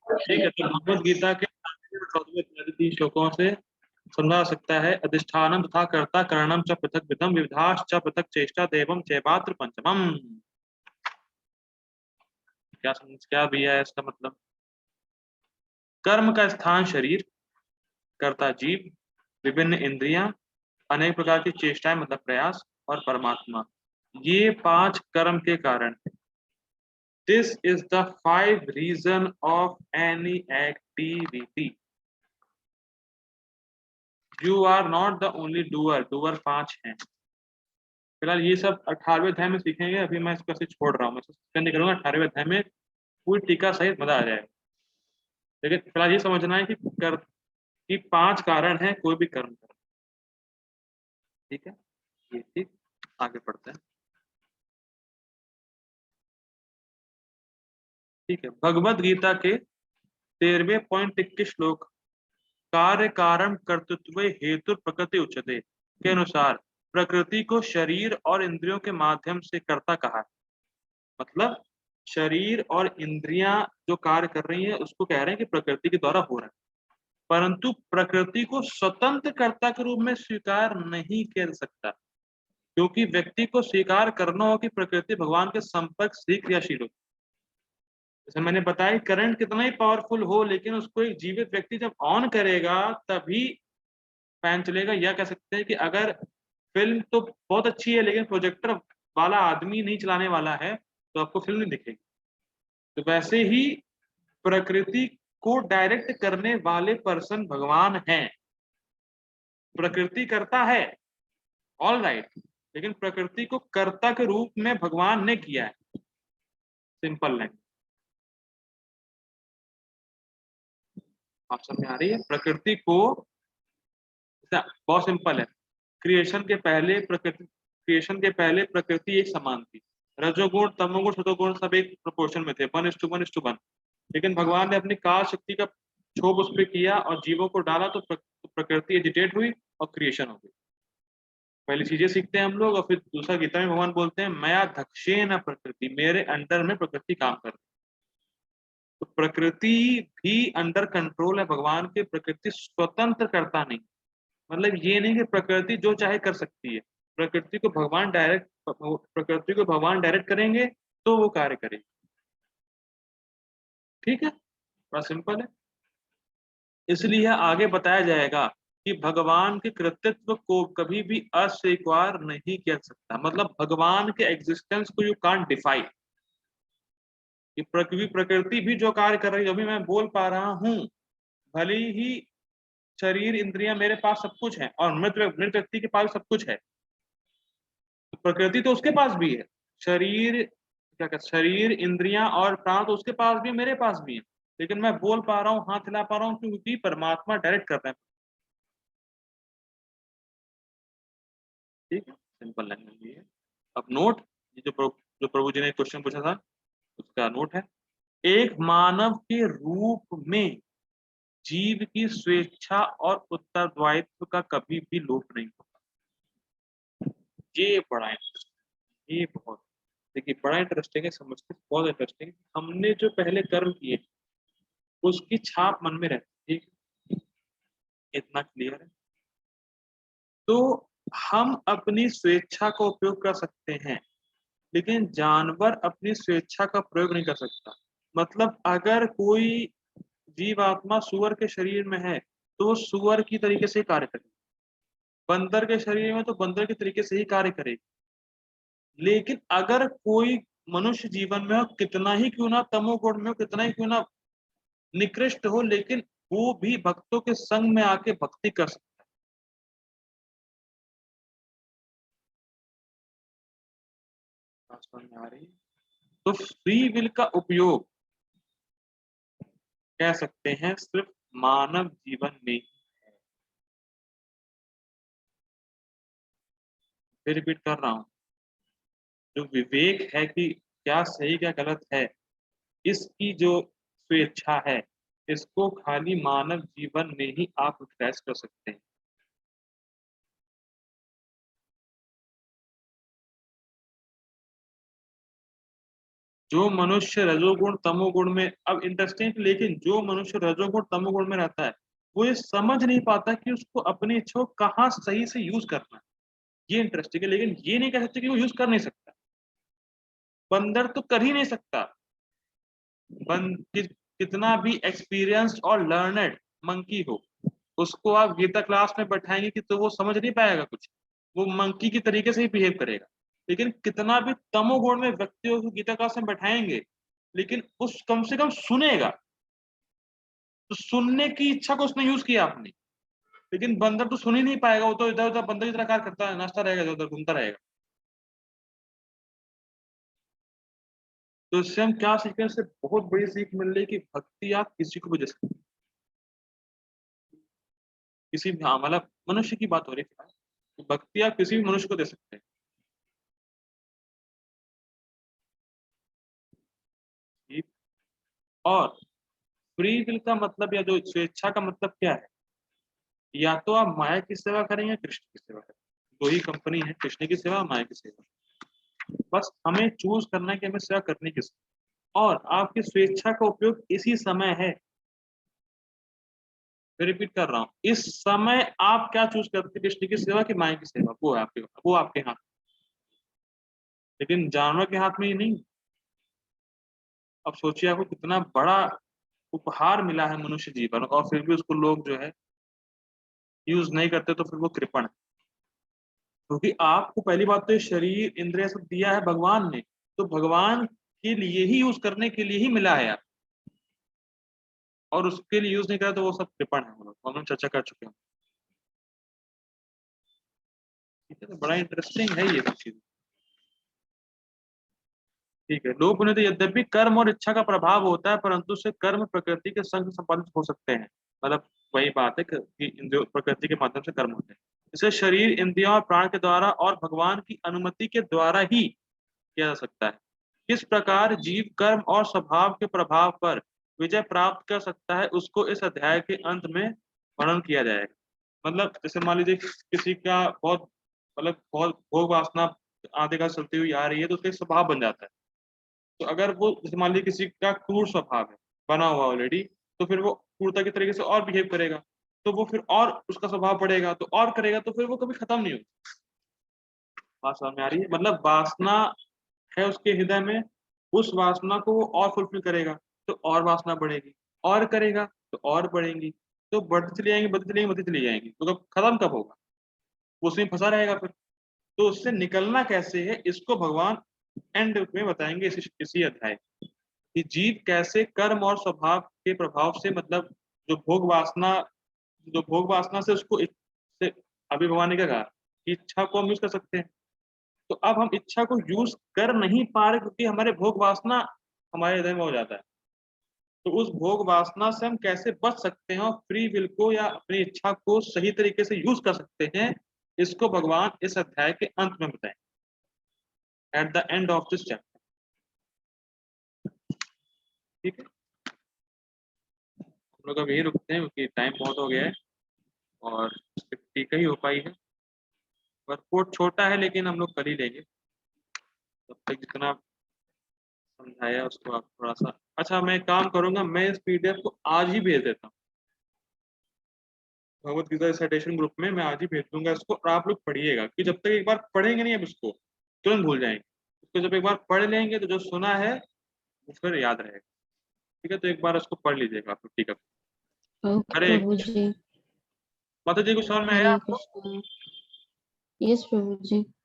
ठीक है, तो भगवत गीता के 14वें श्लोकों से समझा सकता है। अधिष्ठानम तथा कर्ता करणम च पृथक विधम विविधाश्च च पृथक चेष्टा देवम चैवात्र पंचमम। क्या समझ, क्या भी है इसका मतलब? कर्म का स्थान शरीर, कर्ता जीव, विभिन्न इंद्रियां, अनेक प्रकार की चेष्टाएं मतलब प्रयास, और परमात्मा, ये 5 कर्म के कारण है। This is the 5 reason of any activity. You are not the only doer, doer 5 हैं। फिलहाल ये सब 18वें अध्याय में सीखेंगे, अभी मैं इसको ऐसे छोड़ रहा हूँ, मैं इसको करूंगा 18वें अध्याय में पूरी टीका सहित मजा आ जाएगा। लेकिन फिलहाल ये समझना है कि कर की 5 कारण है कोई भी कर्म कर। ठीक है, ये ठीक, आगे पढ़ते हैं। ठीक है, भगवत गीता के 13वें श्लोक, कार्य कारण कर्तृत्व हेतु प्रकृति उच्यते के अनुसार प्रकृति को शरीर और इंद्रियों के माध्यम से कर्ता कहा है। मतलब शरीर और इंद्रियां जो कार्य कर रही है उसको कह रहे हैं कि प्रकृति के द्वारा हो रहा है, परंतु प्रकृति को स्वतंत्र कर्ता के रूप में स्वीकार नहीं कर सकता, क्योंकि व्यक्ति को स्वीकार करना हो कि प्रकृति भगवान के संपर्क से क्रियाशील हो। जैसे मैंने बताया, करंट कितना ही पावरफुल हो, लेकिन उसको एक जीवित व्यक्ति जब ऑन करेगा तभी फैन चलेगा। या कह सकते हैं कि अगर फिल्म तो बहुत अच्छी है लेकिन प्रोजेक्टर वाला आदमी नहीं चलाने वाला है तो आपको फिल्म नहीं दिखेगी। तो वैसे ही प्रकृति को डायरेक्ट करने वाले पर्सन भगवान हैं। प्रकृति करता है, ऑल राइट, लेकिन प्रकृति को कर्ता के रूप में भगवान ने किया है। सिंपल नहीं, आप समझ में आ रही है? प्रकृति को बहुत सिंपल है। क्रिएशन के पहले प्रकृति एक समान थी। रजोगुण तमोगुण सतोगुण सब एक प्रोपोर्शन में थे, 1:1:1। लेकिन भगवान ने अपनी काल शक्ति का क्षोभ उस पर किया और जीवों को डाला, तो प्रकृति एजिटेट हुई और क्रिएशन हो गई। पहली चीजें सीखते हैं हम लोग, और फिर दूसरा गीता में भगवान बोलते हैं मया धक्षेण प्रकृति, मेरे अंडर में प्रकृति काम कर रही है। तो प्रकृति भी अंडर कंट्रोल है भगवान के। प्रकृति स्वतंत्र करता नहीं, मतलब ये नहीं कि प्रकृति जो चाहे कर सकती है। प्रकृति को भगवान डायरेक्ट करेंगे तो वो कार्य करेगी। ठीक है, बड़ा सिंपल है। इसलिए आगे बताया जाएगा कि भगवान के कृतित्व को कभी भी अस्वीकार नहीं किया सकता। मतलब भगवान के एग्जिस्टेंस को यू कांट डिफाई। कि प्रकृति भी जो कार्य कर रही है, अभी मैं बोल पा रहा हूं, भले ही शरीर इंद्रियां मेरे पास सब कुछ है और मृत मृत व्यक्ति के पास सब कुछ है, तो प्रकृति तो उसके पास भी है। शरीर क्या कहते, शरीर इंद्रियां और प्राण तो उसके पास भी है, मेरे पास भी है। लेकिन मैं बोल पा रहा हूँ, हाथ हिला पा रहा हूँ, क्योंकि परमात्मा डायरेक्ट कर रहे हैं। ठीक है, सिंपल लैंग्वेज ये है। अब नोट, ये जो प्रभु जी ने क्वेश्चन पूछा था उसका नोट है। एक मानव के रूप में जीव की स्वेच्छा और उत्तरदायित्व का कभी भी लोप नहीं होता। ये बड़ा इंटरेस्टिंग, ये बहुत, देखिए बड़ा इंटरेस्टिंग है, समझते बहुत इंटरेस्टिंग। हमने जो पहले कर्म किए उसकी छाप मन में रहती है। ठीक, इतना क्लियर है। तो हम अपनी स्वेच्छा का उपयोग कर सकते हैं, लेकिन जानवर अपनी स्वेच्छा का प्रयोग नहीं कर सकता। मतलब अगर कोई जीवात्मा सुअर के शरीर में है तो वो सुअर की तरीके से कार्य करेगी, बंदर के शरीर में तो बंदर के तरीके से ही कार्य करेगी। लेकिन अगर कोई मनुष्य जीवन में हो, कितना ही क्यों ना तमोगुण में हो, कितना ही क्यों ना निकृष्ट हो, लेकिन वो भी भक्तों के संग में आके भक्ति कर सकता है। समझ में आ रही है? तो फ्री विल का उपयोग कह सकते हैं सिर्फ मानव जीवन में ही। फिर रिपीट कर रहा हूँ, जो विवेक है कि क्या सही क्या गलत है, इसकी जो स्वेच्छा है, इसको खाली मानव जीवन में ही आप एक्सप्रेस कर सकते हैं। जो मनुष्य रजोगुण तमोगुण में, अब इंटरेस्टिंग, लेकिन जो मनुष्य रजोगुण तमोगुण में रहता है वो ये समझ नहीं पाता कि उसको अपनी इच्छा को कहाँ सही से यूज करना है। ये इंटरेस्टिंग है, लेकिन ये नहीं कह सकते कि वो यूज कर नहीं सकता। बंदर तो कर ही नहीं सकता। कितना भी एक्सपीरियंस्ड और लर्नेड मंकी हो, उसको आप गीता क्लास में बैठाएंगे कि तो वो समझ नहीं पाएगा कुछ, वो मंकी की तरीके से ही बिहेव करेगा। लेकिन कितना भी तमोगुण में व्यक्ति को गीता क्लास में बैठाएंगे, लेकिन उस कम से कम सुनेगा, तो सुनने की इच्छा को उसने यूज किया आपने। लेकिन बंदर तो सुन ही नहीं पाएगा, वो तो इधर उधर बंदर की तरह कार्य करता है, नाचता रहेगा, इधर उधर घूमता रहेगा। तो इससे हम क्या सीखें? इससे बहुत बड़ी सीख मिल रही है कि भक्ति आप किसी को भी दे सकते हैं। किसी भी, हाँ मतलब मनुष्य की बात हो रही है, तो भक्ति आप किसी भी मनुष्य को दे सकते हैं। ठीक। और फ्री विल का मतलब या जो स्वेच्छा का मतलब क्या है? या तो आप माया की सेवा करें या कृष्ण की सेवा करें। दो ही कंपनी है, कृष्ण की सेवा और माया की सेवा। बस हमें चूज करना है कि हमें सेवा करनी किस। और आपकी स्वेच्छा का उपयोग इसी समय है। मैं रिपीट कर रहा हूँ, इस समय आप क्या चूज करते हैं, कृष्ण की सेवा की माया की सेवा, वो आपके हाथ। लेकिन जानवर के हाथ में ही नहीं। अब सोचिए आपको कितना बड़ा उपहार मिला है मनुष्य जीवन, और फिर भी उसको लोग जो है यूज नहीं करते, तो फिर वो कृपण है। क्योंकि आपको पहली बात तो ये शरीर इंद्रिय सब दिया है भगवान ने, तो भगवान के लिए ही यूज करने के लिए ही मिला है यार। और उसके लिए यूज नहीं करा तो वो सब कृपण है, हम लोग चर्चा कर चुके हैं। ठीक है, तो बड़ा इंटरेस्टिंग है ये सब चीज। ठीक है, लोभ पुण्य तो यद्यपि कर्म और इच्छा का प्रभाव होता है, परंतु से कर्म प्रकृति के संग संपादित हो सकते हैं। मतलब वही बात है कि इंद्रियों प्रकृति के माध्यम से कर्म होते हैं। इसे शरीर इंद्रियों और प्राण के द्वारा और भगवान की अनुमति के द्वारा ही किया जा सकता है। किस प्रकार जीव कर्म और स्वभाव के प्रभाव पर विजय प्राप्त कर सकता है, उसको इस अध्याय के अंत में वर्णन किया जाएगा। मतलब जैसे मान लीजिए किसी का बहुत, मतलब बहुत भोग वासना आदि का चलती हुई आ रही है, तो उसका एक स्वभाव बन जाता है। तो अगर वो जैसे मान लीजिए किसी का क्रूर स्वभाव है बना हुआ ऑलरेडी, तो फिर वो क्रूरता के तरीके से और बिहेव करेगा, तो वो फिर और उसका स्वभाव बढ़ेगा, तो और करेगा, तो फिर वो कभी खत्म नहीं होगा। बात समझ में आ रही है? मतलब वासना है उसके हृदय में, उस वासना को वो और फुलफिल करेगा, तो और वासना बढ़ेगी, और करेगा तो और बढ़ेंगी, तो बढ़ती चली जाएंगी, बढ़ती चली जाएंगी, बढ़ती चली जाएंगी, तो कब खत्म कब होगा? वो उसमें फंसा रहेगा फिर। तो उससे निकलना कैसे है, इसको भगवान एंड में बताएंगे इसी अध्याय, कि जीव कैसे कर्म और स्वभाव के प्रभाव से, मतलब जो भोग वासना जो भोग वासना से उसको से, अभी भगवान ने क्या कहा कि इच्छा को हम यूज कर सकते हैं। तो अब हम इच्छा को यूज कर नहीं पा रहे, क्योंकि हमारे भोग वासना हमारे हृदय में हो जाता है। तो उस भोग वासना से हम कैसे बच सकते हैं और फ्री विल को या अपनी इच्छा को सही तरीके से यूज कर सकते हैं, इसको भगवान इस अध्याय के अंत में बताएं, at the end of this chapter. ठीक है, हम लोग अब यही रुकते हैं क्योंकि टाइम बहुत हो गया है, और ठीक ही हो पाई है। वर्कआउट छोटा है लेकिन हम लोग कर ही लेंगे, तब तक जितना समझाया उसको आप थोड़ा सा। अच्छा, मैं एक काम करूंगा, मैं इस पीडीएफ को आज ही भेज देता हूँ भगवत गीता रिसाइटेशन ग्रुप में, मैं आज ही भेज दूंगा इसको, और आप लोग पढ़िएगा, कि जब तक एक बार पढ़ेंगे नहीं अब इसको तुरंत भूल जाएंगे। इसको जब एक बार पढ़ लेंगे तो जो सुना है वो फिर याद रहेगा। ठीक है, तो एक बार उसको पढ़ लीजिएगा आप लोग। ठीक है, ओके हरे प्रभु जी। माता जी को समझ में आया हरे आपको? कृष्णा। यस प्रभु जी।